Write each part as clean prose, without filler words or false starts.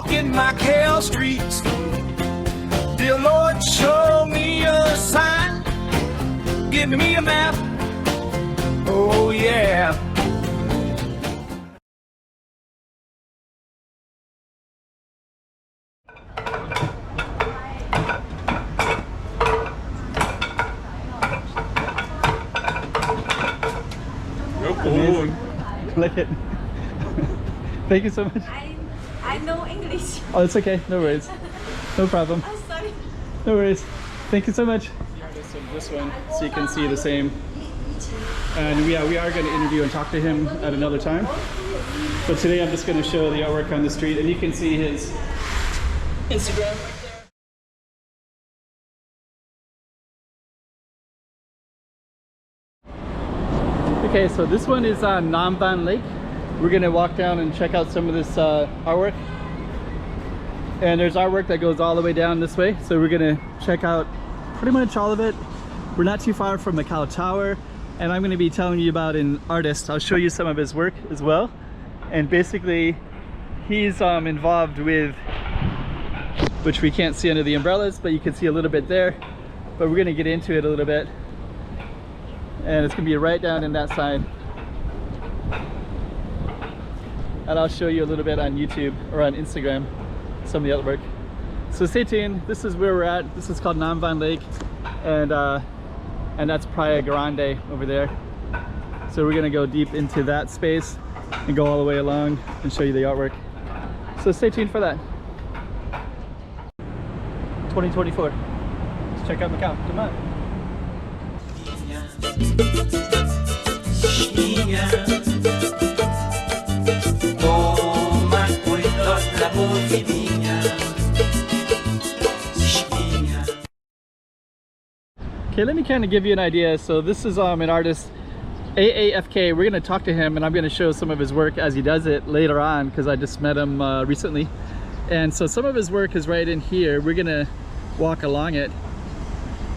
Walking Macau Streets. Dear Lord, show me a sign. Give me a map. Oh yeah. Amazing. Like it. Thank you so much. I know English. Oh, it's okay. No worries. No problem. I'm sorry. No worries. Thank you so much. The artist of this one, so you can see the same. And yeah, we are going to interview and talk to him at another time. But today I'm just going to show the artwork on the street, and you can see his Instagram right there. Okay, so this one is on Nam Van Lake. We're going to walk down and check out some of this artwork. And there's artwork that goes all the way down this way, so we're going to check out pretty much all of it. We're not too far from Macau Tower, and I'm going to be telling you about an artist. I'll show you some of his work as well. And basically he's involved with, which we can't see under the umbrellas, but you can see a little bit there, but we're going to get into it a little bit, and it's going to be right down in that side, and I'll show you a little bit on YouTube or on Instagram some of the artwork. So stay tuned. This is where we're at. This is called Nam Van Lake, and that's Praia Grande over there. So we're gonna go deep into that space and go all the way along and show you the artwork. So stay tuned for that. 2024. Let's check out Macau. Come on. Okay, let me kind of give you an idea. So this is an artist, AAFK. We're gonna talk to him, and I'm gonna show some of his work as he does it later on, because I just met him recently. And so some of his work is right in here. We're gonna walk along it,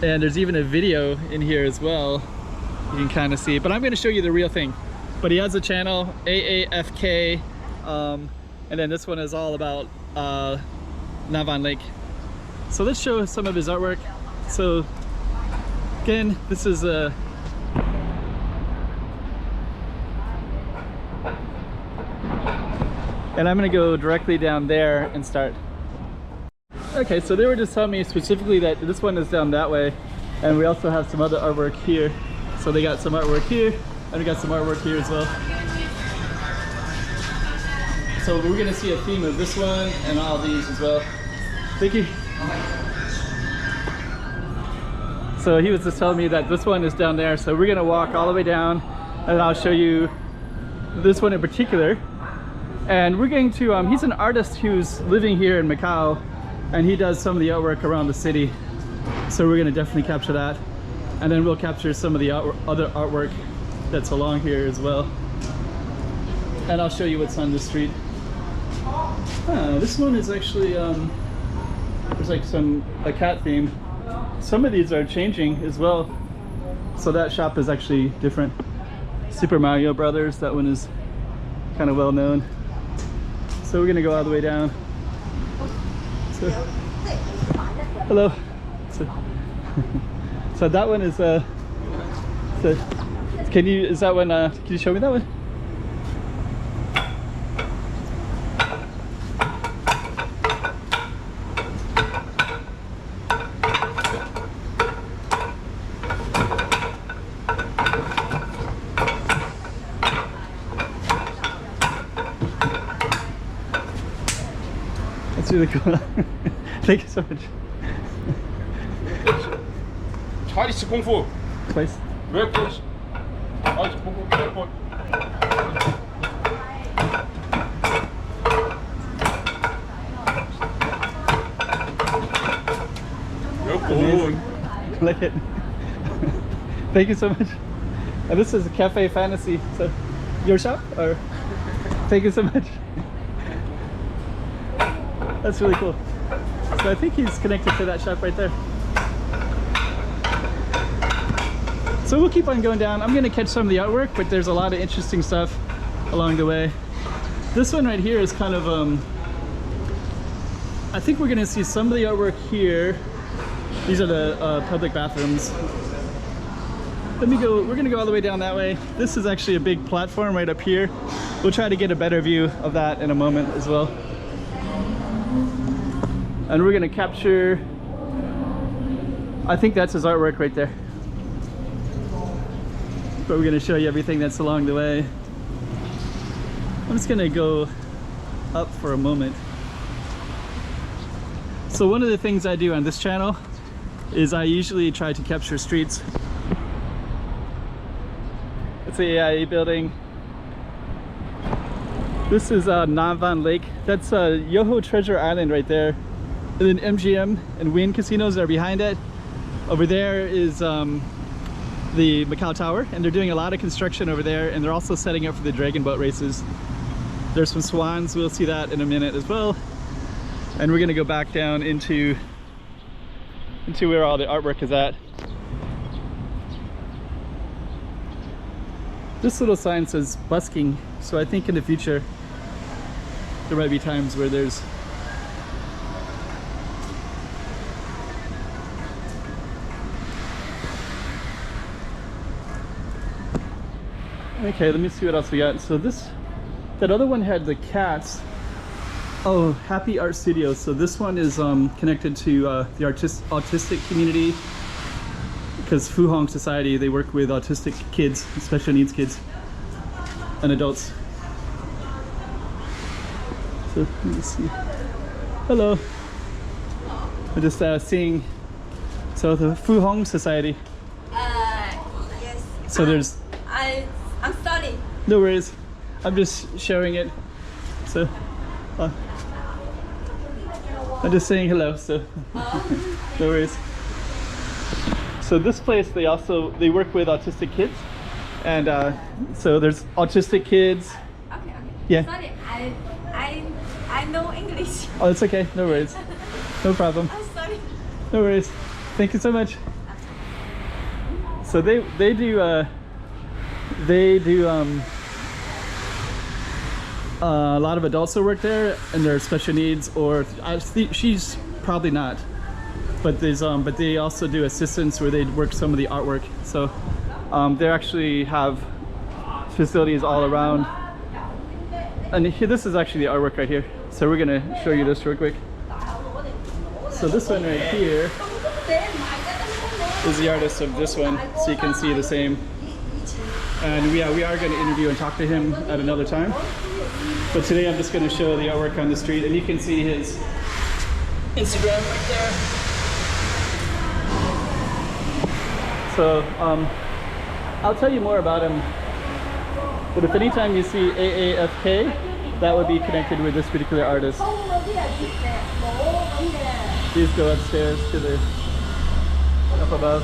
and there's even a video in here as well. You can kind of see, but I'm gonna show you the real thing. But he has a channel, AAFK, and then this one is all about Nam Van Lake. So let's show some of his artwork. So again, this is a and I'm gonna go directly down there and start. Okay, so they were just telling me specifically that this one is down that way, and we also have some other artwork here. So they got some artwork here, and we got some artwork here as well. So we're gonna see a theme of this one and all these as well. Thank you. So he was just telling me that this one is down there, so we're gonna walk all the way down, and I'll show you this one in particular. And we're going to, he's an artist who's living here in Macau, and he does some of the artwork around the city. So we're gonna definitely capture that. And then we'll capture some of the other artwork that's along here as well. And I'll show you what's on the street. This one is actually, there's like a cat theme. Some of these are changing as well. So that shop is actually different. Super Mario Brothers, that one is kind of well known. So we're gonna go all the way down. So, hello. So that one is can you show me that one? That's really cool. Thank you so much. Chinese Kung Fu. Twice. Very close. Chinese Kung Fu. Very good. Amazing. Like it. Thank you so much. And this is Cafe Fantasy. So, your shop? Or thank you so much. That's really cool. So I think he's connected to that shop right there. So we'll keep on going down. I'm gonna catch some of the artwork, but there's a lot of interesting stuff along the way. This one right here is kind of I think we're gonna see some of the artwork here. These are the public bathrooms. We're gonna go all the way down that way. This is actually a big platform right up here. We'll try to get a better view of that in a moment as well. And we're gonna capture, I think that's his artwork right there. But we're gonna show you everything that's along the way. I'm just gonna go up for a moment. So one of the things I do on this channel is I usually try to capture streets. It's the AIA building. This is南灣Lake. That's Yoho Treasure Island right there. And then MGM and Wynn casinos are behind it. Over there is the Macau Tower, and they're doing a lot of construction over there, and they're also setting up for the dragon boat races. There's some swans, we'll see that in a minute as well. And we're gonna go back down into where all the artwork is at. This little sign says busking, so I think in the future there might be times where there's okay, let me see what else we got. So that other one had the cats. Oh, Happy Art Studios. So this one is connected to the autistic community, because Fu Hong Society, they work with autistic kids, special needs kids and adults. So let me see. Hello. I'm just seeing. So the Fu Hong Society. Yes. So there's. I'm sorry. No worries. I'm just showing it. So. I'm just saying hello, so no worries. So this place, they work with autistic kids, and so there's autistic kids. Okay. Yeah. Sorry, I know English. Oh, it's okay. No worries. No problem. I'm sorry. No worries. Thank you so much. So they do a lot of adults that work there, and they're special needs, or I think she's probably not. But they also do assistance where they work some of the artwork. So they actually have facilities all around. And here, this is actually the artwork right here. So we're gonna show you this real quick. So this one right here is the artist of this one, so you can see the same. And we are going to interview and talk to him at another time. But today I'm just going to show the artwork on the street, and you can see his Instagram right there. So I'll tell you more about him. But if anytime you see AAFK, that would be connected with this particular artist. Please go upstairs to the up above.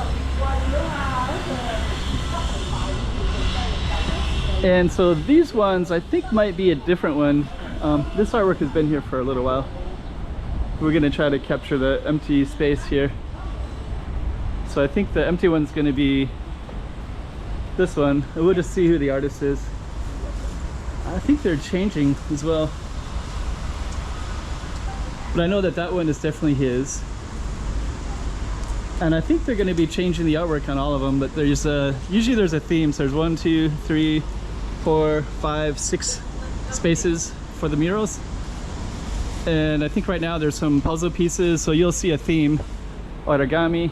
And so these ones I think might be a different one. This artwork has been here for a little while. We're gonna try to capture the empty space here. So I think the empty one's gonna be this one. And we'll just see who the artist is. I think they're changing as well. But I know that that one is definitely his. And I think they're gonna be changing the artwork on all of them, but there's usually there's a theme. So there's 1, 2, 3, 4, 5, 6 spaces for the murals. And I think right now there's some puzzle pieces, so you'll see a theme. Origami.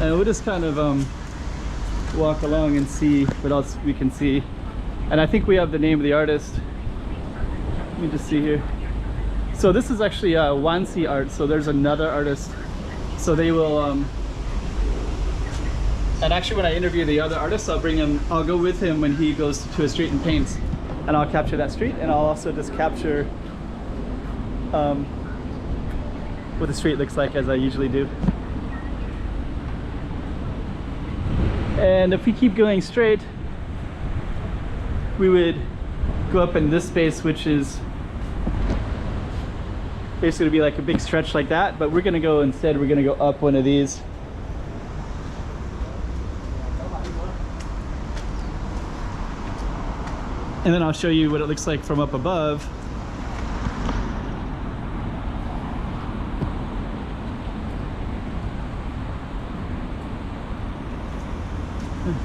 And we'll just kind of walk along and see what else we can see. And I think we have the name of the artist. Let me just see here. So this is actually Wansi art, so there's another artist. So they will and actually when I interview the other artist, I'll go with him when he goes to a street and paints, and I'll capture that street, and I'll also just capture what the street looks like, as I usually do. And if we keep going straight, we would go up in this space, which is basically be like a big stretch like that, but we're gonna go instead, we're gonna go up one of these. And then I'll show you what it looks like from up above.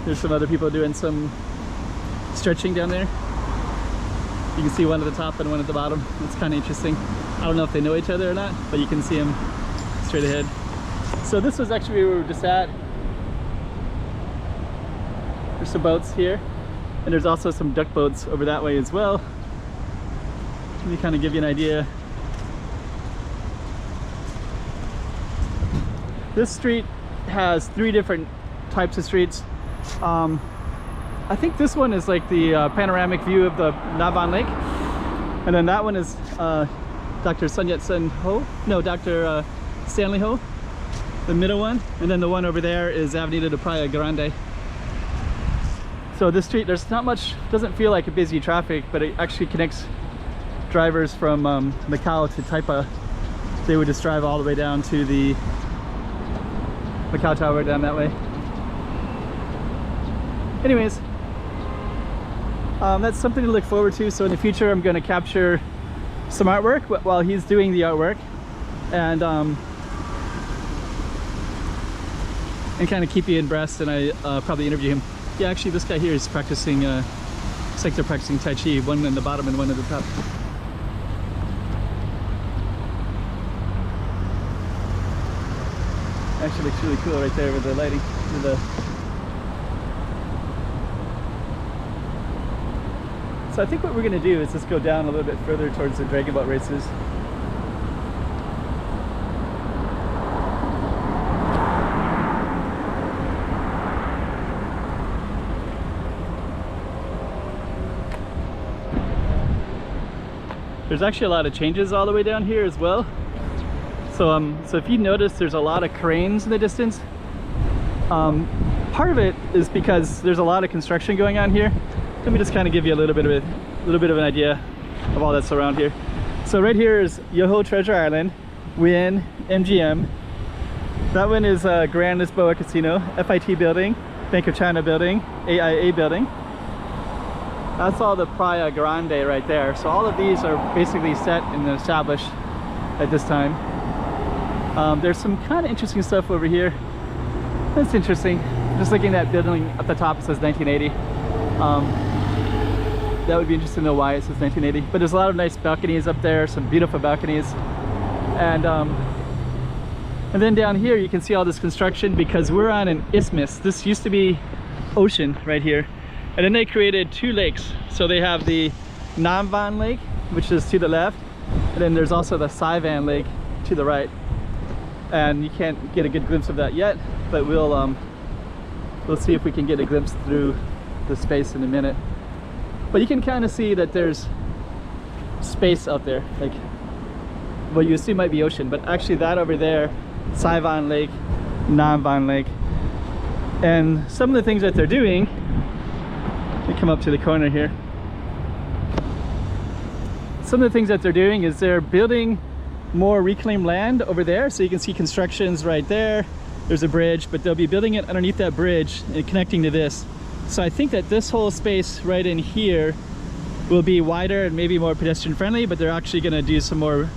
There's some other people doing some stretching down there. You can see one at the top and one at the bottom. It's kind of interesting. I don't know if they know each other or not, but you can see them straight ahead. So this was actually where we were just at. There's some boats here, and there's also some duck boats over that way as well. Let me kind of give you an idea. This street has 3 different types of streets. I think this one is like the panoramic view of the Navan Lake, and then that one is Dr. Sun Yat-sen Ho, no, Dr. Stanley Ho, the middle one, and then the one over there is Avenida de Praia Grande. So this street, there's not much, doesn't feel like a busy traffic, but it actually connects drivers from Macau to Taipa. They would just drive all the way down to the Macau Tower down that way. Anyways, that's something to look forward to. So in the future, I'm going to capture some artwork while he's doing the artwork, and kind of keep you abreast, and I probably interview him. Yeah, actually, this guy here is practicing. It's like they're practicing Tai Chi. One in the bottom and one at the top. Actually, looks really cool right there with the lighting. With the So I think what we're going to do is just go down a little bit further towards the dragon boat races. There's actually a lot of changes all the way down here as well. So if you notice, there's a lot of cranes in the distance. Part of it is because there's a lot of construction going on here. Let me just kind of give you a little bit of an idea of all that's around here. So right here is Yoho Treasure Island, Wynn, MGM. That one is Grand Lisboa Casino, FIT building, Bank of China building, AIA building. That's all the Praia Grande right there. So all of these are basically set and established at this time. There's some kind of interesting stuff over here. That's interesting. Just looking at that building at the top, it says 1980. That would be interesting to know why it says 1980. But there's a lot of nice balconies up there, some beautiful balconies. And then down here you can see all this construction because we're on an isthmus. This used to be ocean right here. And then they created 2 lakes. So they have the Namvan Lake, which is to the left. And then there's also the Saivan Lake to the right. And you can't get a good glimpse of that yet, but we'll see if we can get a glimpse through the space in a minute. But you can kind of see that there's space out there. Like, well, you assume might be ocean, but actually that over there, Saivan Lake, Namvan Lake. And some of the things that they're doing, let me come up to the corner here. Some of the things that they're doing is they're building more reclaimed land over there. So you can see constructions right there. There's a bridge, but they'll be building it underneath that bridge and connecting to this. So I think that this whole space right in here will be wider and maybe more pedestrian friendly, but they're actually going to do some more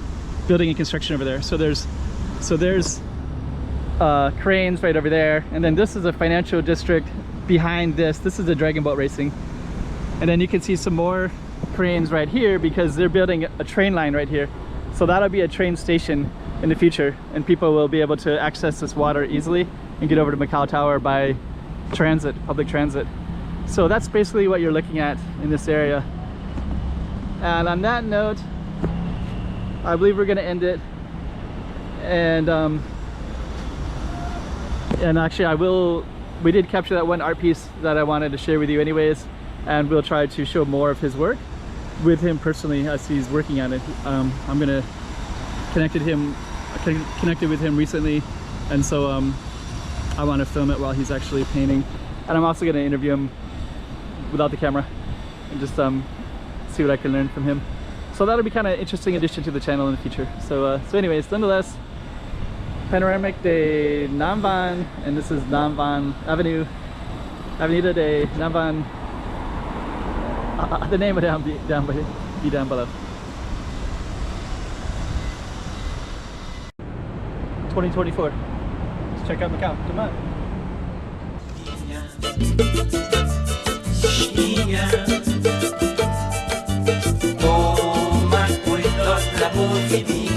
building and construction over there. So there's cranes right over there, and then this is a financial district behind this. This is a dragon boat racing, and then you can see some more cranes right here because they're building a train line right here. So that'll be a train station in the future, and people will be able to access this water easily and get over to Macau Tower by transit, public transit. So that's basically what you're looking at in this area. And on that note, I believe we're going to end it. And actually we did capture that one art piece that I wanted to share with you anyways, and we'll try to show more of his work with him personally as he's working on it. I'm gonna connected with him recently, and so I want to film it while he's actually painting, and I'm also going to interview him without the camera and just see what I can learn from him. So that'll be kind of interesting addition to the channel in the future. So anyways, nonetheless, Panorâmica de Namvan, and this is Namvan Avenida de Namvan The name of it be down below. 2024. Let's check out Macau. Come on. Toma cuidado la boquilla.